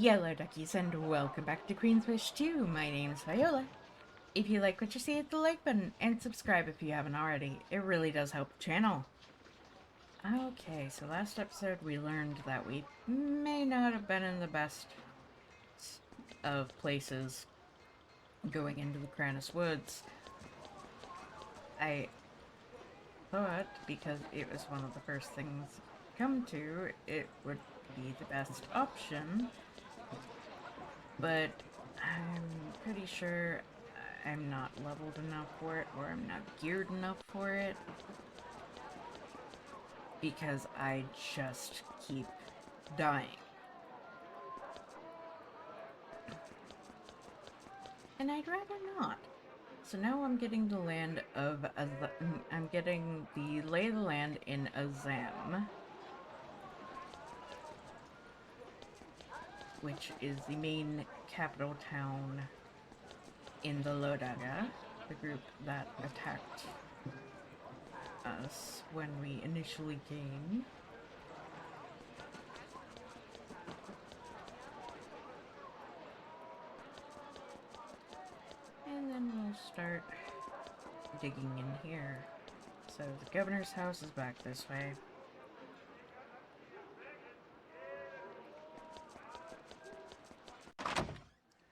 Yellow duckies, and welcome back to Queen's Wish 2. My name's Viola. If you like what you see, hit the like button and subscribe if you haven't already. It really does help the channel. Okay, so last episode we learned that we may not have been in the best of places going into the Kranas Woods. I thought, because it was one of the first things to come to, it would be the best option, but I'm pretty sure I'm not leveled enough for it, or I'm not geared enough for it, because I just keep dying. And I'd rather not. So now I'm getting the land of I'm getting the lay of the land in Azam, which is the main capital town in the Low Dhaga, the group that attacked us when we initially came. And then we'll start digging in here. So the governor's house is back this way.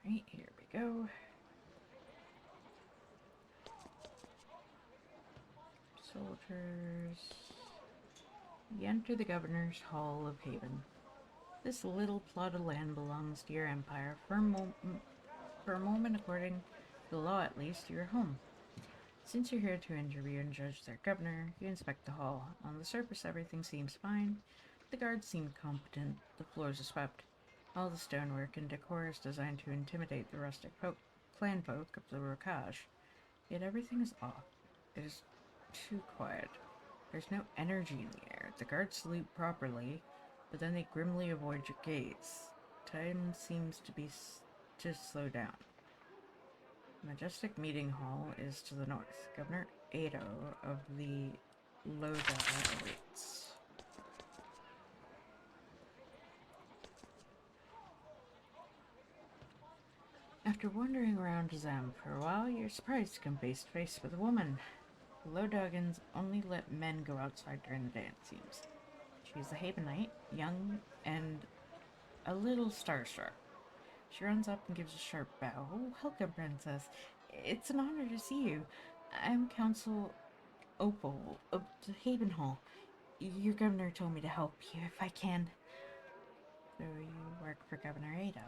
Right, here we go. Soldiers. You enter the governor's hall of Haven. This little plot of land belongs to your empire. For a moment, according to the law at least, you're home. Since you're here to interview and judge their governor, you inspect the hall. On the surface, everything seems fine. The guards seem competent. The floors are swept. All the stonework and decor is designed to intimidate the rustic clan folk of the Rokaj. Yet everything is off. It is too quiet. There's no energy in the air. The guards salute properly, but then they grimly avoid your gaze. Time seems to be just slow down. The majestic meeting hall is to the north. Governor Ado of the Low Dhaga awaits. After wandering around Zam for a while, you're surprised to come face to face with a woman. The Low Dhagans only let men go outside during the day, it seems. She's a Havenite, young and a little starstruck. She runs up and gives a sharp bow. Oh, welcome, Princess. It's an honor to see you. I'm Council Opal of the Haven Hall. Your governor told me to help you if I can. So you work for Governor Ado.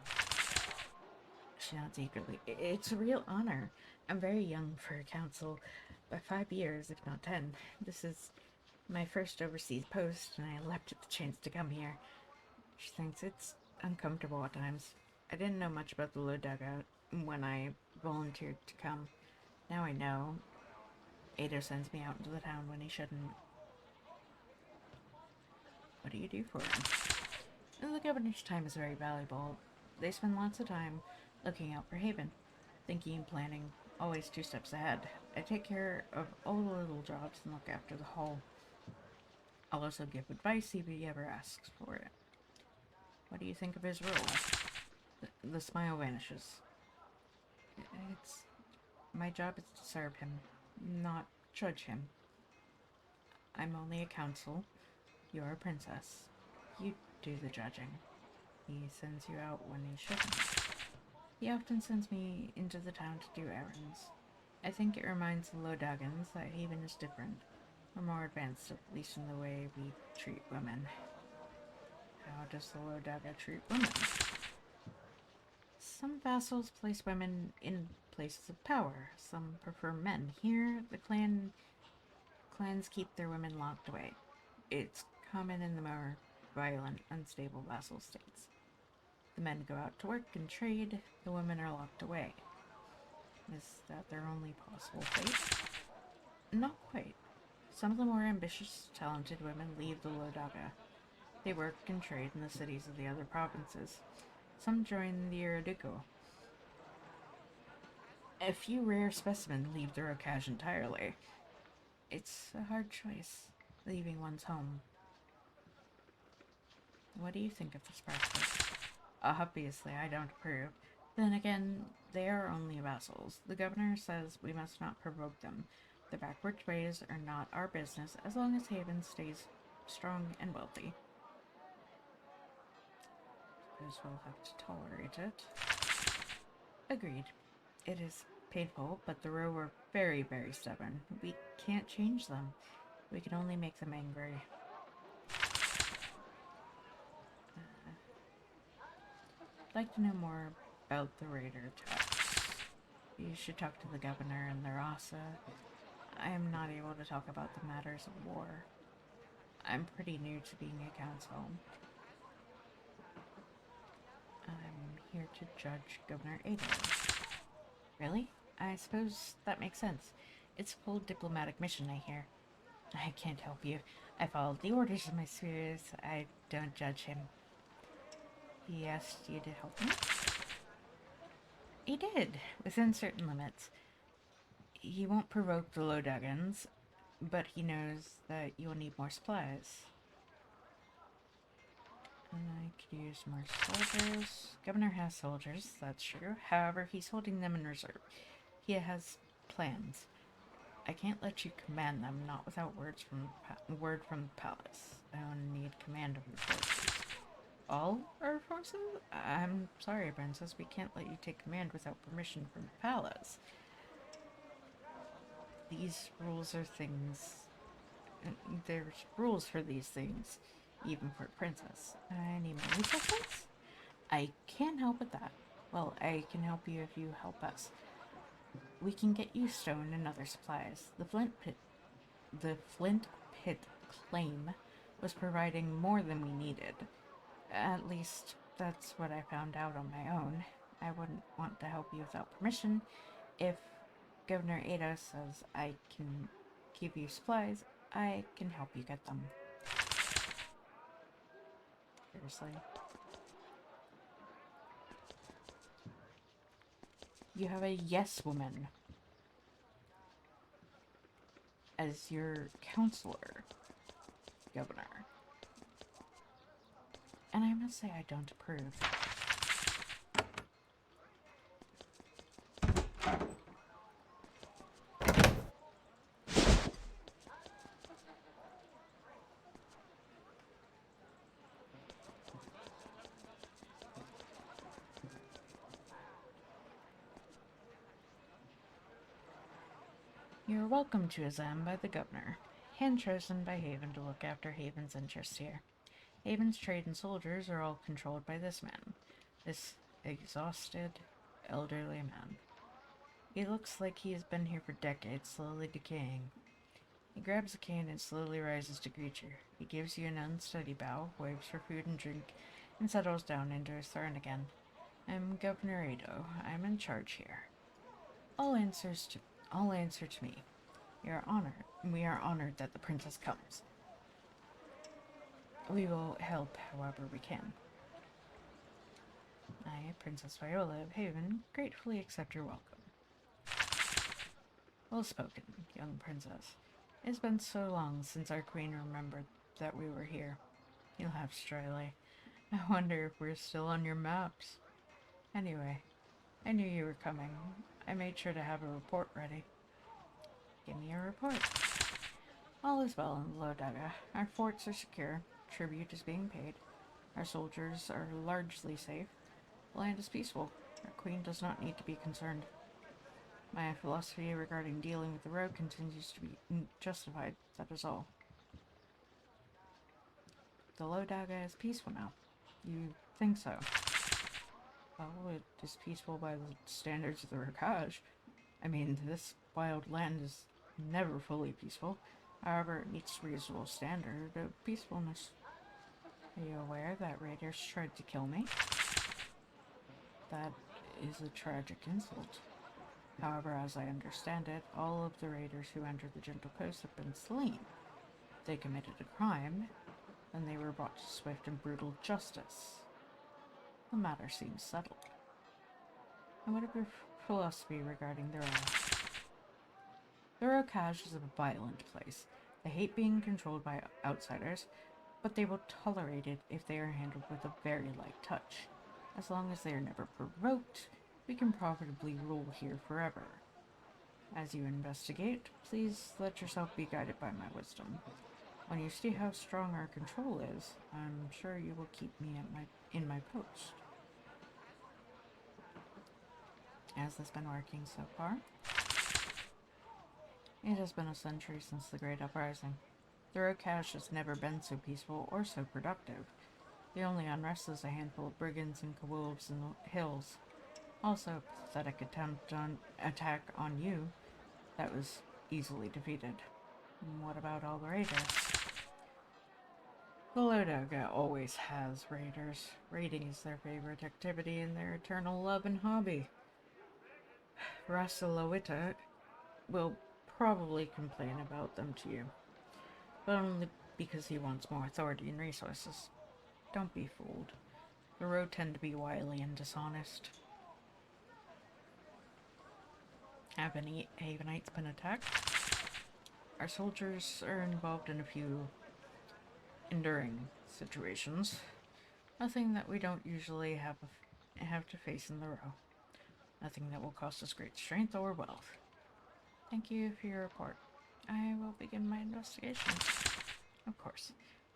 She nods eagerly. It's a real honor. I'm very young for a council, by 5 years, if not 10. This is my first overseas post, and I leapt at the chance to come here. She thinks it's uncomfortable at times. I didn't know much about the Low Dhaga when I volunteered to come. Now I know. Ado sends me out into the town when he shouldn't. What do you do for him? The governor's time is very valuable. They spend lots of time looking out for Haven, thinking and planning, always 2 steps ahead. I take care of all the little jobs and look after the hall. I'll also give advice if he ever asks for it. What do you think of his role? The smile vanishes. It's... My job is to serve him, not judge him. I'm only a council. You're a princess. You do the judging. He sends you out when he shouldn't. He often sends me into the town to do errands. I think it reminds the Low Dhagans that Haven is different. We're more advanced, at least in the way we treat women. How does the Low Dhaga treat women? Some vassals place women in places of power. Some prefer men. Here, the clans keep their women locked away. It's common in the more violent, unstable vassal states. The men go out to work and trade. The women are locked away. Is that their only possible fate? Not quite. Some of the more ambitious, talented women leave the Low Dhaga. They work and trade in the cities of the other provinces. Some join the Iraduko. A few rare specimens leave the Rokaj entirely. It's a hard choice, leaving one's home. What do you think of this practice? Obviously, I don't approve. Then again, they are only vassals. The governor says we must not provoke them. Their backward ways are not our business as long as Haven stays strong and wealthy. Suppose we'll have to tolerate it. Agreed. It is painful, but the Row are very, very stubborn. We can't change them. We can only make them angry. I'd like to know more about the raider attacks. You should talk to the governor and the Rasa. I am not able to talk about the matters of war. I'm pretty new to being a council. I'm here to judge Governor Ada. Really? I suppose that makes sense. It's a full diplomatic mission, I hear. I can't help you. I followed the orders of my superiors. I don't judge him. He asked you to help him? He did, within certain limits. He won't provoke the Low Dhagans, but he knows that you'll need more supplies. And I could use more soldiers. Governor has soldiers, that's true. However, he's holding them in reserve. He has plans. I can't let you command them, not without word from the palace. I will need command of your forces. All our forces? I'm sorry, Princess. We can't let you take command without permission from the palace. These rules are things. There's rules for these things, even for a princess. Any more resources? I can't help with that. Well, I can help you if you help us. We can get you stone and other supplies. The Flint Pit claim was providing more than we needed. At least, that's what I found out on my own. I wouldn't want to help you without permission. If Governor Ada says I can give you supplies, I can help you get them. Seriously. You have a yes woman as your counselor, Governor. And I must say I don't approve. You're welcome to Azam by the governor, hand-chosen by Haven to look after Haven's interests here. Haven's trade and soldiers are all controlled by this man, this exhausted, elderly man. He looks like he has been here for decades, slowly decaying. He grabs a cane and slowly rises to greet you. He gives you an unsteady bow, waves for food and drink, and settles down into his throne again. I'm Governor Ado. I'm in charge here. All answer to me. We are honored that the princess comes. We will help however we can. I, Princess Viola of Haven, gratefully accept your welcome. Well spoken, young princess. It's been so long since our queen remembered that we were here. He laughs dryly. I wonder if we're still on your maps. Anyway, I knew you were coming. I made sure to have a report ready. Give me a report. All is well in Low Dhaga. Our forts are secure. Tribute is being paid. Our soldiers are largely safe. The land is peaceful. Our queen does not need to be concerned. My philosophy regarding dealing with the road continues to be justified. That is all. The Low Dhaga is peaceful now. You think so? Well, it is peaceful by the standards of the Rakaj. I mean, this wild land is never fully peaceful. However, it meets reasonable standard of peacefulness. Are you aware that raiders tried to kill me? That is a tragic insult. However, as I understand it, all of the raiders who entered the Gentle Coast have been slain. If they committed a crime, then they were brought to swift and brutal justice. The matter seems settled. And what of your philosophy regarding the Row? The Rokaj is a violent place. They hate being controlled by outsiders, but they will tolerate it if they are handled with a very light touch. As long as they are never provoked, we can profitably rule here forever. As you investigate, please let yourself be guided by my wisdom. When you see how strong our control is, I'm sure you will keep me in my post. Has this been working so far? It has been a century since the Great Uprising. The Rokash has never been so peaceful or so productive. The only unrest is a handful of brigands and wolves in the hills. Also, a pathetic attack on you that was easily defeated. What about all the raiders? The Low Dhaga always has raiders. Raiding is their favorite activity and their eternal love and hobby. Rasalowita will probably complain about them to you, but only because he wants more authority and resources. Don't be fooled. The road tend to be wily and dishonest. Have any Havenites been attacked? Our soldiers are involved in a few enduring situations. Nothing that we don't usually have to face in the row. Nothing that will cost us great strength or wealth. Thank you for your report. I will begin my investigation. Of course.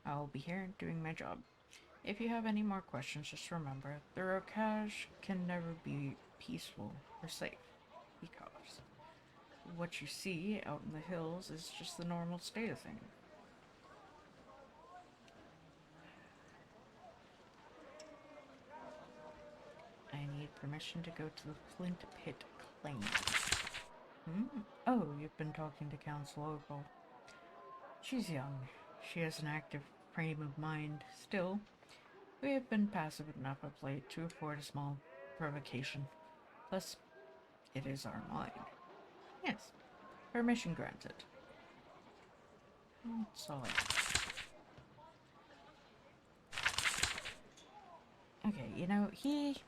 I will be here doing my job. If you have any more questions, just remember, the Rokash can never be peaceful or safe, because what you see out in the hills is just the normal state of things. I need permission to go to the Flint Pit Claim. Oh, you've been talking to Council Opal. She's young. She has an active frame of mind. Still, we have been passive enough of late to afford a small provocation. Plus, it is our mine. Yes, permission granted. Solid. Okay, you know, he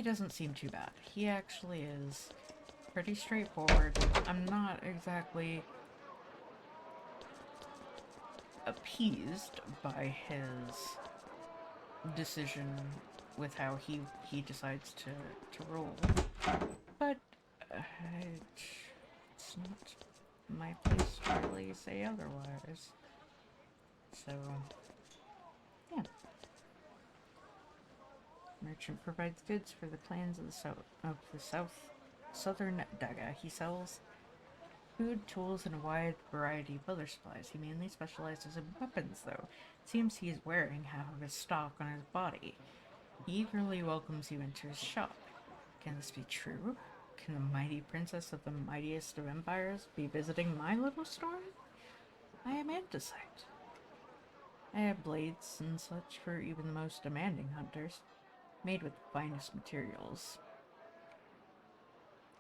doesn't seem too bad. He actually is pretty straightforward. I'm not exactly appeased by his decision with how he decides to roll, but it's not my place to really say otherwise. So, yeah. Merchant provides goods for the clans of the southern Dhaga. He sells food, tools, and a wide variety of other supplies. He mainly specializes in weapons, though. It seems he is wearing half of his stock on his body. He eagerly welcomes you into his shop. Can this be true? Can the mighty princess of the mightiest of empires be visiting my little store? I am andesite. I have blades and such for even the most demanding hunters, made with the finest materials.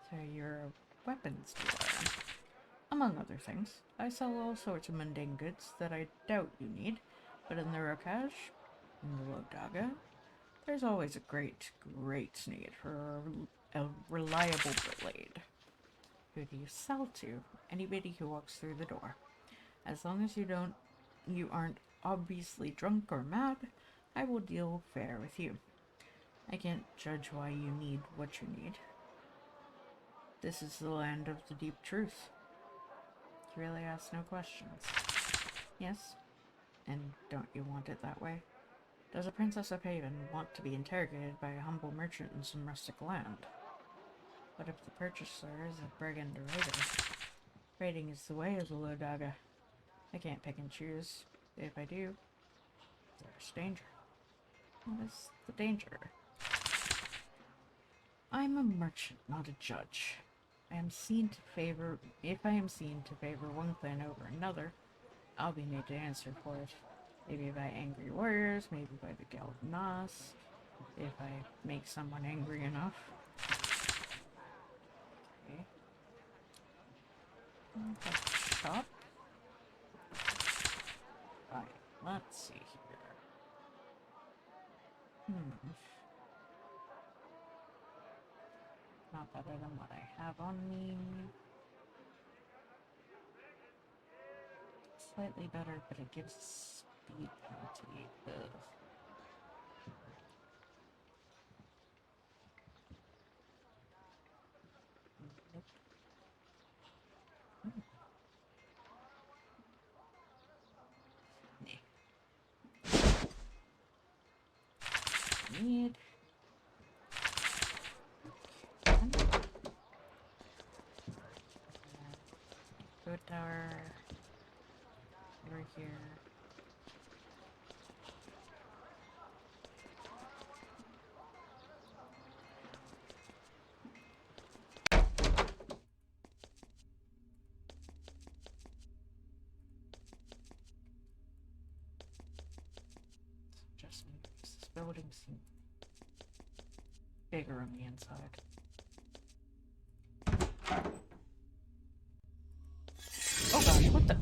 So you're a weapons dealer. Among other things, I sell all sorts of mundane goods that I doubt you need, but in the Rokash, in the Low Dhaga, there's always a great need for a reliable blade. Who do you sell to? Anybody who walks through the door. As long as you aren't obviously drunk or mad, I will deal fair with you. I can't judge why you need what you need. This is the land of the deep truth. You really ask no questions. Yes? And don't you want it that way? Does a princess of Haven want to be interrogated by a humble merchant in some rustic land? What if the purchaser is a brigand or raider? Raiding is the way of the Low Dhaga. I can't pick and choose. If I do, there's danger. What is the danger? I'm a merchant, not a judge. If I am seen to favor one clan over another, I'll be made to answer for it. Maybe by angry warriors, maybe by the Galvanas, if I make someone angry enough. Okay. Shop. Right, let's see here. Not better than what I have on me. Slightly better, but it gives speed penalty. Ugh. need. Good tower. Over here. Just makes this building seem bigger on the inside. Oh gosh, what the?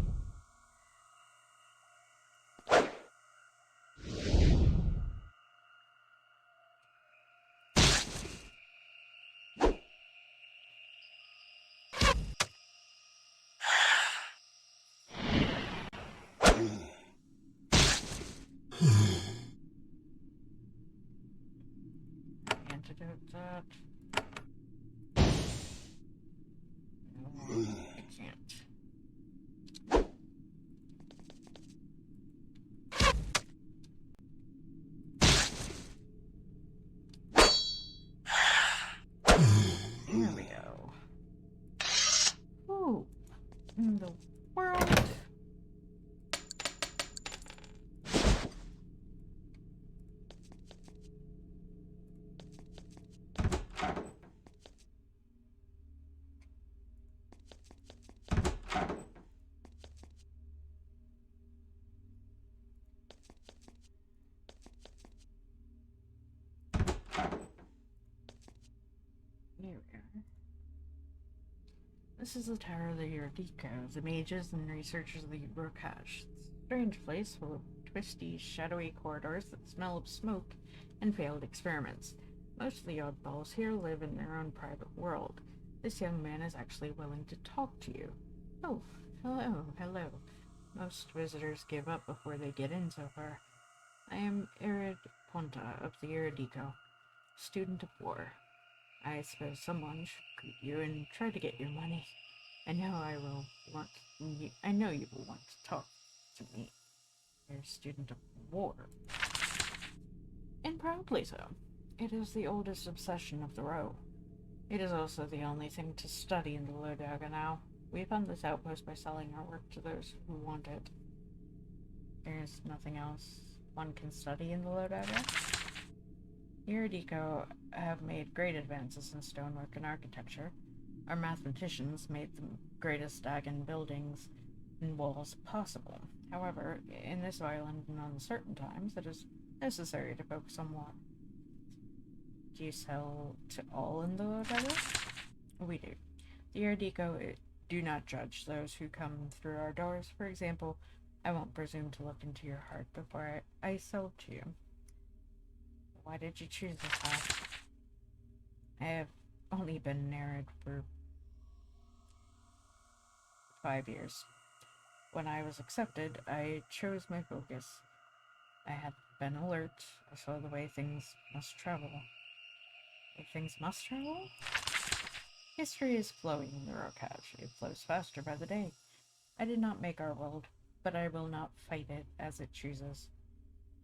Antidote that. No, I can't. Here we go. Who in the world? Here we are. This is the Tower of the Eurydico, the mages and researchers of the Rokash. It's a strange place full of twisty, shadowy corridors that smell of smoke and failed experiments. Most of the oddballs here live in their own private world. This young man is actually willing to talk to you. Oh, hello. Most visitors give up before they get in so far. I am Irid Ponta of the Eurydico, student of war. I suppose someone should greet you and try to get your money. I know you will want to talk to me. You're a student of war. And proudly so. It is the oldest obsession of the row. It is also the only thing to study in the Low Dhaga now. We found this outpost by selling our work to those who want it. There is nothing else one can study in the Low Dhaga. Eurydico have made great advances in stonework and architecture. Our mathematicians made the greatest Dagan buildings and walls possible. However, in this violent and uncertain times, it is necessary to focus on one. Do you sell to all in the Low Dhaga? We do. The Eurydico do not judge those who come through our doors. For example, I won't presume to look into your heart before I sell to you. Why did you choose this path? I have only been married for 5 years. When I was accepted, I chose my focus. I had been alert. I saw the way things must travel. Way things must travel? History is flowing in the Rokash. It flows faster by the day. I did not make our world, but I will not fight it as it chooses.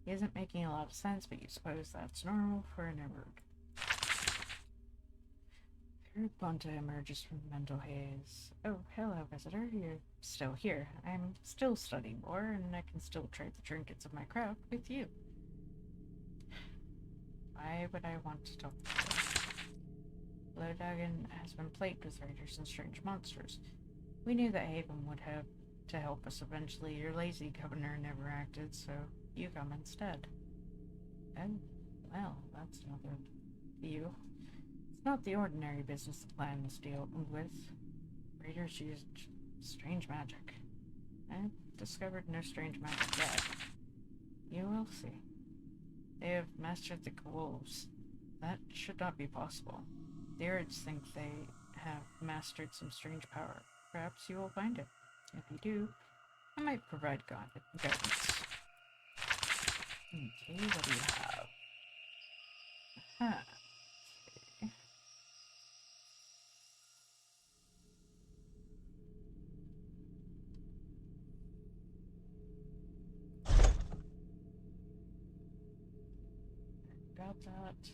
He isn't making a lot of sense, but you suppose that's normal for an emerald. Ponta emerges from the mental haze. Oh, hello, visitor. You're still here. I'm still studying war, and I can still trade the trinkets of my craft with you. Why would I want to talk to you? Low Dhaga has been plagued with raiders and strange monsters. We knew that Haven would have to help us eventually. Your lazy governor never acted, so you come instead. Oh, well, that's another view. It's not the ordinary business the plan is dealing with. Raiders used strange magic. I've discovered no strange magic yet. You will see. They have mastered the wolves. That should not be possible. The Irids think they have mastered some strange power. Perhaps you will find it. If you do, I might provide guidance. Okay, what do you have? Huh. Okay. Got that.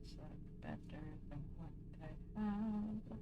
Is that better than what I have? No.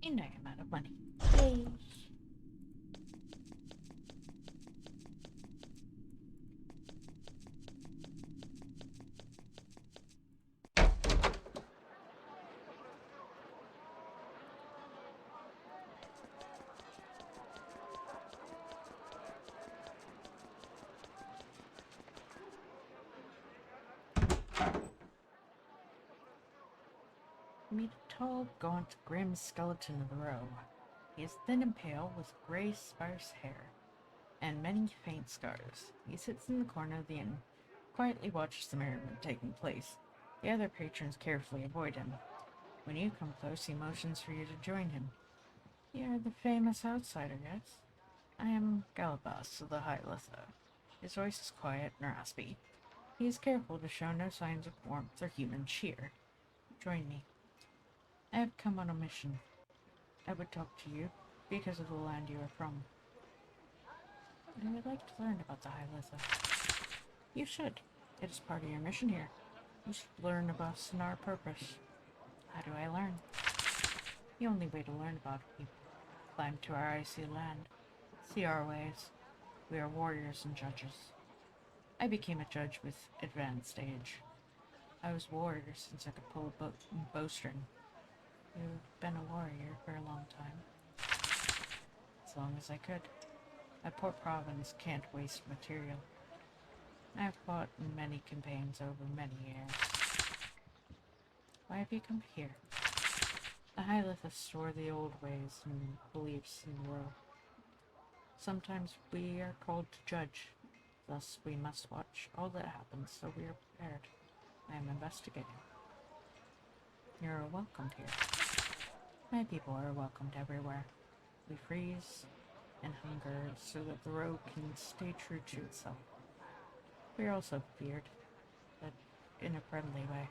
And I am out of money. Yay! Meet a tall, gaunt, grim skeleton of the row. He is thin and pale, with gray, sparse hair, and many faint scars. He sits in the corner of the inn, quietly watches the merriment taking place. The other patrons carefully avoid him. When you come close, he motions for you to join him. You are the famous outsider, yes? I am Galabas of the High Litha. His voice is quiet and raspy. He is careful to show no signs of warmth or human cheer. Join me. I have come on a mission. I would talk to you because of the land you are from. I would like to learn about the High Litha. You should. It is part of your mission here. You should learn of us and our purpose. How do I learn? The only way to learn about people. Climb to our icy land. See our ways. We are warriors and judges. I became a judge with advanced age. I was a warrior since I could pull a bowstring. You've been a warrior for a long time. As long as I could. My poor province can't waste material. I have fought in many campaigns over many years. Why have you come here? The High Litha store the old ways and beliefs in the world. Sometimes we are called to judge, thus we must watch all that happens so we are prepared. I am investigating. You are welcomed here. My people are welcomed everywhere. We freeze and hunger so that the road can stay true to itself. We are also feared, but in a friendly way.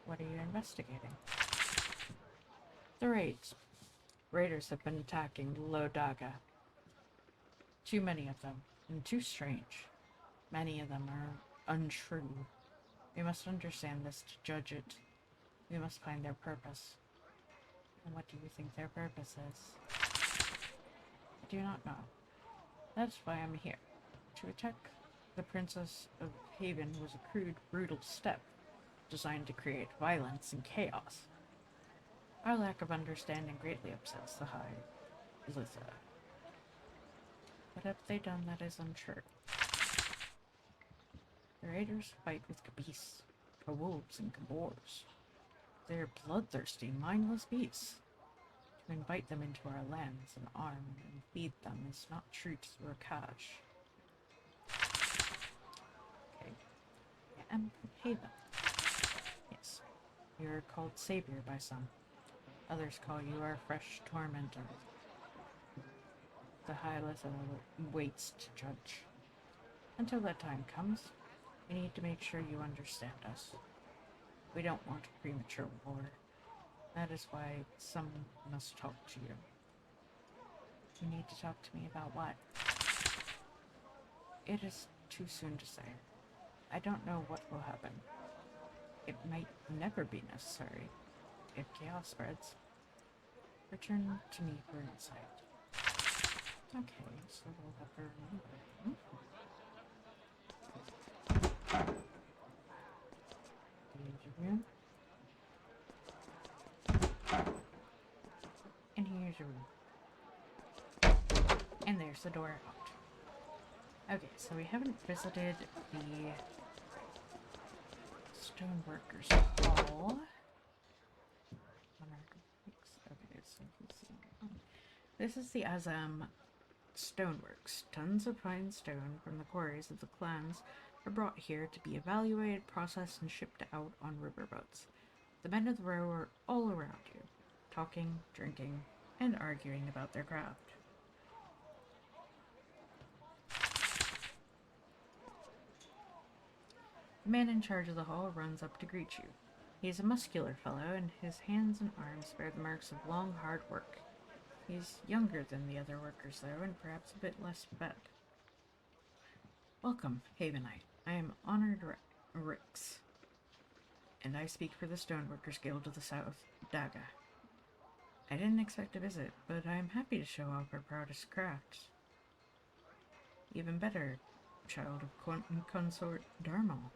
What are you investigating? The raids. Raiders have been attacking Low Dhaga. Too many of them, and too strange. Many of them are untrue. We must understand this to judge it. We must find their purpose. And what do you think their purpose is? I do not know. That's why I'm here. To attack the Princess of Haven was a crude, brutal step designed to create violence and chaos. Our lack of understanding greatly upsets the High Litha. What have they done that is untrue? The raiders fight with beasts, wolves and boars. They are bloodthirsty, mindless beasts. To invite them into our lands and arm and feed them is not true to the Rakash. Okay. And Haven. Yes. You are called Savior by some. Others call you our fresh tormentor. The High Litha waits to judge. Until that time comes, we need to make sure you understand us. We don't want a premature war. That is why someone must talk to you. You need to talk to me about what? It is too soon to say. I don't know what will happen. It might never be necessary. If chaos spreads, return to me for insight. Okay, so we'll have to remember. Room. And here's your room. And there there's the door out. Okay, so we haven't visited the Stoneworkers Hall. Okay, so this is the Azam Stoneworks. Tons of fine stone from the quarries of the clans are brought here to be evaluated, processed, and shipped out on riverboats. The men of the row are all around you, talking, drinking, and arguing about their craft. The man in charge of the hall runs up to greet you. He is a muscular fellow, and his hands and arms bear the marks of long, hard work. He's younger than the other workers, though, and perhaps a bit less fed. Welcome, Havenite. I am Honored Rix, and I speak for the Stoneworkers Guild of the South Dhaga. I didn't expect a visit, but I am happy to show off our proudest crafts. Even better, child of consort Dharmal.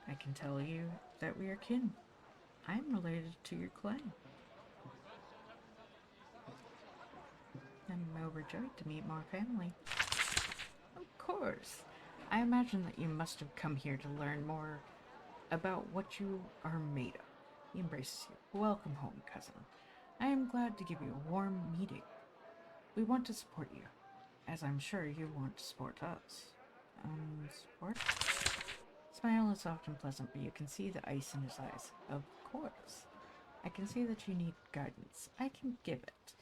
I can tell you that we are kin. I am related to your clan. I'm overjoyed to meet more family. Of course. I imagine that you must have come here to learn more about what you are made of. He embraces you. Welcome home, cousin. I am glad to give you a warm meeting. We want to support you, as I'm sure you want to support us. Support? Smile is soft and pleasant, but you can see the ice in his eyes. Of course. I can see that you need guidance. I can give it.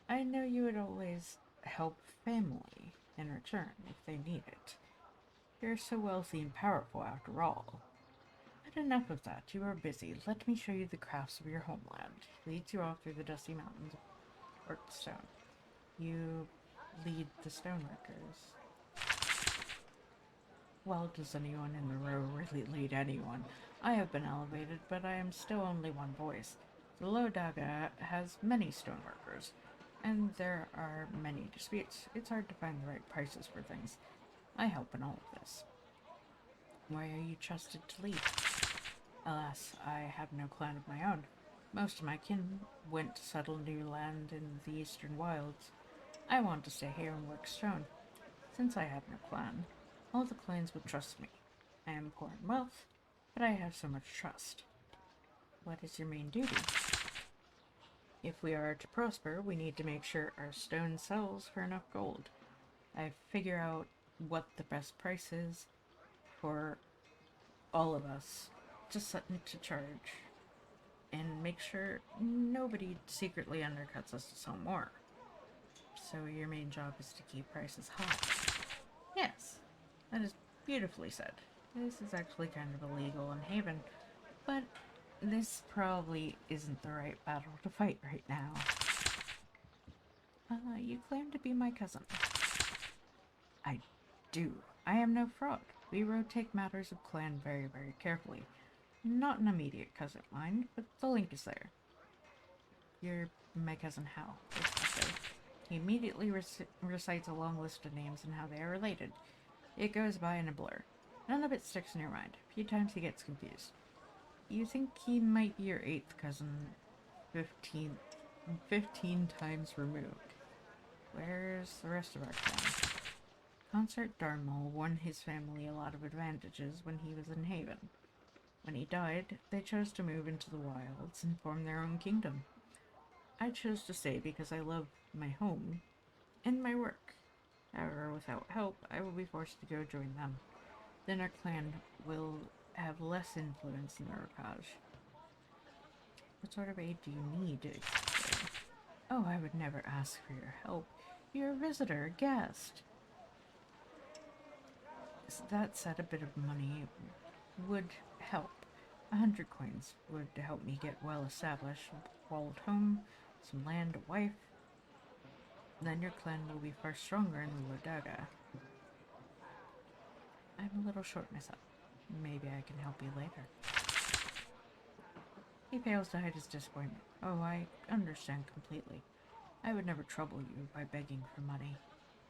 I know you would always help family in return if they need it. You're so wealthy and powerful after all. But enough of that. You are busy. Let me show you the crafts of your homeland. He leads you off through the dusty mountains of worked stone. You lead the stoneworkers. Well, does anyone in the row really lead anyone? I have been elevated, but I am still only one voice. The Low Dhaga has many stoneworkers, and there are many disputes. It's hard to find the right prices for things. I help in all of this. Why are you trusted to lead? Alas, I have no clan of my own. Most of my kin went to settle new land in the eastern wilds. I want to stay here and work stone. Since I have no clan, all the clans would trust me. I am poor in wealth, but I have so much trust. What is your main duty? If we are to prosper, we need to make sure our stone sells for enough gold. I figure out what the best price is for all of us to charge, and make sure nobody secretly undercuts us to sell more. So your main job is to keep prices high. Yes, that is beautifully said. This is actually kind of illegal in Haven, but this probably isn't the right battle to fight right now. You claim to be my cousin. I do. I am no fraud. We rotate matters of clan very, very carefully. Not an immediate cousin of mine, but the link is there. You're my cousin Hal. Exactly. He immediately recites a long list of names and how they are related. It goes by in a blur. None of it sticks in your mind. A few times he gets confused. You think he might be your 8th cousin, 15 times removed. Where's the rest of our clan? Consort Dharmal won his family a lot of advantages when he was in Haven. When he died, they chose to move into the wilds and form their own kingdom. I chose to stay because I love my home and my work. However, without help, I will be forced to go join them. Then our clan will have less influence in the Rokaj. What sort of aid do you need? Oh, I would never ask for your help. You're a visitor, a guest. That said, a bit of money would help. 100 coins would help me get well established, a walled home, some land, a wife. Then your clan will be far stronger in the Low Dhaga. I'm a little short myself. Maybe I can help you later. He fails to hide his disappointment. Oh, I understand completely. I would never trouble you by begging for money.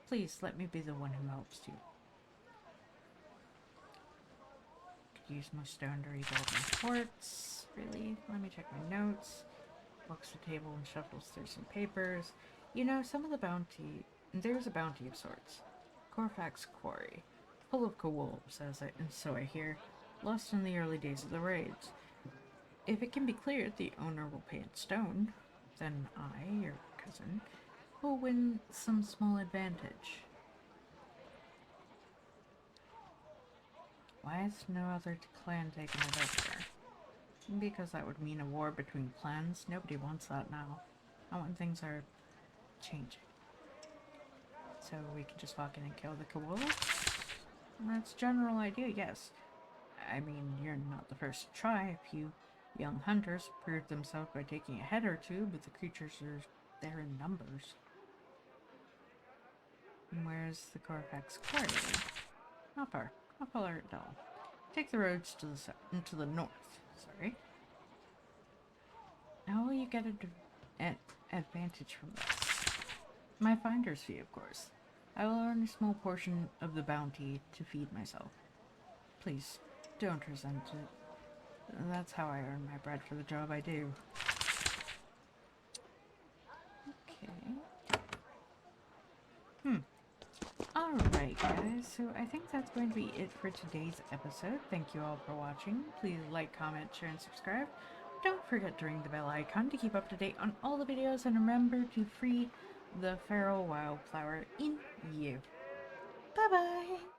Please, let me be the one who helps you. Could use my stone to rebuild my forts. Really? Let me check my notes. Walks the table and shuffles through some papers. You know, some of the bounty There's a bounty of sorts. Corfax Quarry, full of wolves, so I hear, lost in the early days of the raids. If it can be cleared, the owner will pay in stone. Then I, your cousin, will win some small advantage. Why is no other clan taking it over? Because that would mean a war between clans. Nobody wants that now. Not when things are changing. So we can just walk in and kill the koala? That's the general idea, yes. I mean, you're not the first to try. A few young hunters proved themselves by taking a head or two, but the creatures are there in numbers. And where's the Corfax Quarry? Not far at all. Take the roads to the south, to the north. Sorry. How will you get an advantage from this? My finder's fee, of course. I will earn a small portion of the bounty to feed myself. Please, don't resent it. That's how I earn my bread for the job I do. Okay. Alright guys, so I think that's going to be it for today's episode. Thank you all for watching. Please like, comment, share, and subscribe. Don't forget to ring the bell icon to keep up to date on all the videos, and remember to free the feral wildflower in you. Bye bye!